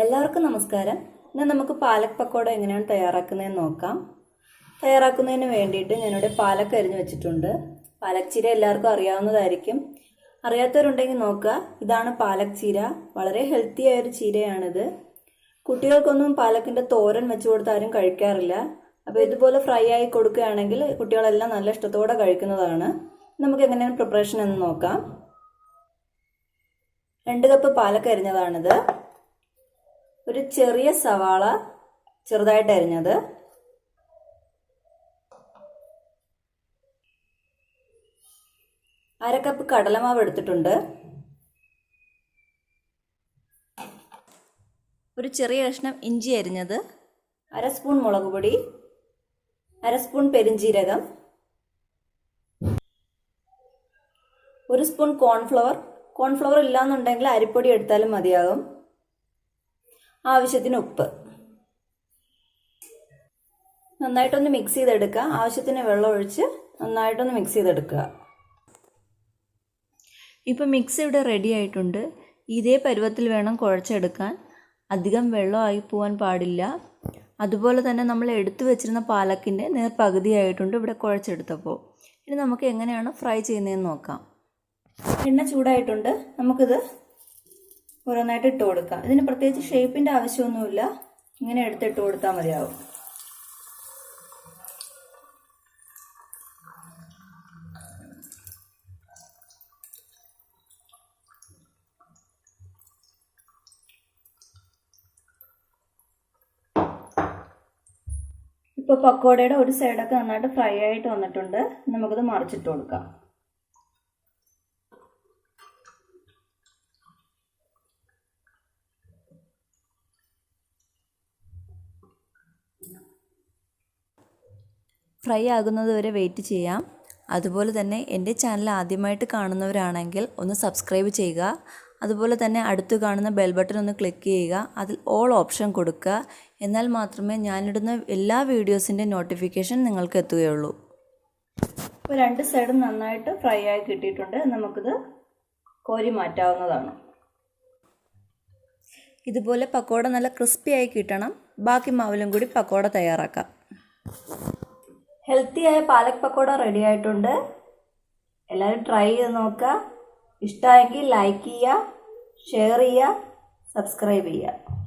എല്ലാവർക്കും നമസ്കാരം. ഇന്ന് നമുക്ക് പാലക് പക്കോട എങ്ങനെയാണ് തയ്യാറാക്കുന്നതെന്ന് നോക്കാം. തയ്യാറാക്കുന്നതിന് വേണ്ടിയിട്ട് ഞാനിവിടെ പാലക് അരിഞ്ഞു വെച്ചിട്ടുണ്ട്. പാലക് ചീര എല്ലാവർക്കും അറിയാവുന്നതായിരിക്കും. അറിയാത്തവരുണ്ടെങ്കിൽ നോക്കുക. ഇതാണ് പാലക് ചീര. വളരെ ഹെൽത്തി ആയൊരു ചീരയാണിത്. കുട്ടികൾക്കൊന്നും പാലക്കിന്റെ തോരൻ വെച്ച് കൊടുത്ത് ആരും കഴിക്കാറില്ല. അപ്പോൾ ഇതുപോലെ ഫ്രൈ ആയി കൊടുക്കുകയാണെങ്കിൽ കുട്ടികളെല്ലാം നല്ല ഇഷ്ടത്തോടെ കഴിക്കുന്നതാണ്. നമുക്ക് എങ്ങനെയാണ് പ്രിപ്പറേഷൻ എന്ന് നോക്കാം. 2 കപ്പ് പാലക് അരിഞ്ഞതാണിത്. ഒരു ചെറിയ സവാള ചെറുതായിട്ട് അരിഞ്ഞത്, അര കപ്പ് കടലമാവ് എടുത്തിട്ടുണ്ട്, ഒരു ചെറിയ കഷ്ണം ഇഞ്ചി അരിഞ്ഞത്, അര സ്പൂൺ മുളക് പൊടി, അര സ്പൂൺ പെരിഞ്ജീരകം, 1 സ്പൂൺ കോൺഫ്ലവർ ഇല്ലാന്നുണ്ടെങ്കിൽ അരിപ്പൊടി എടുത്താലും മതിയാകും, ആവശ്യത്തിന് ഉപ്പ്. നന്നായിട്ടൊന്ന് മിക്സ് ചെയ്തെടുക്കുക. ആവശ്യത്തിന് വെള്ളം ഒഴിച്ച് നന്നായിട്ടൊന്ന് മിക്സ് ചെയ്തെടുക്കുക. ഇപ്പം മിക്സ് ഇവിടെ റെഡി ആയിട്ടുണ്ട്. ഇതേ പരുവത്തിൽ വേണം കുഴച്ചെടുക്കാൻ. അധികം വെള്ളമായി പോകാൻ പാടില്ല. അതുപോലെ തന്നെ നമ്മൾ എടുത്തു വെച്ചിരുന്ന പാലക്കിൻ്റെ നേർപകുതിയായിട്ടുണ്ട് ഇവിടെ കുഴച്ചെടുത്തപ്പോൾ. ഇനി നമുക്ക് എങ്ങനെയാണ് ഫ്രൈ ചെയ്യുന്നതെന്ന് നോക്കാം. എണ്ണ ചൂടായിട്ടുണ്ട്. നമുക്കിത് ഓരോന്നായിട്ട് ഇട്ട് കൊടുക്കാം. ഇതിന് പ്രത്യേകിച്ച് ഷേപ്പിൻ്റെ ആവശ്യമൊന്നുമില്ല. ഇങ്ങനെ എടുത്തിട്ട് കൊടുത്താൽ മതിയാവും. ഇപ്പോൾ പക്കോടയുടെ ഒരു സൈഡൊക്കെ നന്നായിട്ട് ഫ്രൈ ആയിട്ട് വന്നിട്ടുണ്ട്. നമുക്കിത് മറിച്ചിട്ട് കൊടുക്കാം. ഫ്രൈ ആകുന്നത് വരെ വെയിറ്റ് ചെയ്യാം. അതുപോലെ തന്നെ എൻ്റെ ചാനൽ ആദ്യമായിട്ട് കാണുന്നവരാണെങ്കിൽ ഒന്ന് സബ്സ്ക്രൈബ് ചെയ്യുക. അതുപോലെ തന്നെ അടുത്ത് കാണുന്ന ബെൽ ബട്ടൺ ഒന്ന് ക്ലിക്ക് ചെയ്യുക. അതിൽ ഓൾ ഓപ്ഷൻ കൊടുക്കുക. എന്നാൽ മാത്രമേ ഞാനിടുന്ന എല്ലാ വീഡിയോസിൻ്റെ നോട്ടിഫിക്കേഷൻ നിങ്ങൾക്ക് എത്തുകയുള്ളൂ. ഇപ്പോൾ 2 സൈഡും നന്നായിട്ട് ഫ്രൈ ആയി കിട്ടിയിട്ടുണ്ട്. നമുക്കിത് കോരി മാറ്റാവുന്നതാണ്. ഇതുപോലെ പക്കോട നല്ല ക്രിസ്പി ആയി കിട്ടണം. ബാക്കി മാവിലും കൂടി പക്കോട തയ്യാറാക്കാം. ഹെൽത്തിയായ പാലക് പക്കോട റെഡി ആയിട്ടുണ്ട്. എല്ലാവരും ട്രൈ ചെയ്ത് നോക്കുക. ഇഷ്ടമായെങ്കിൽ ലൈക്ക് ചെയ്യുക, ഷെയർ ചെയ്യുക, സബ്സ്ക്രൈബ് ചെയ്യുക.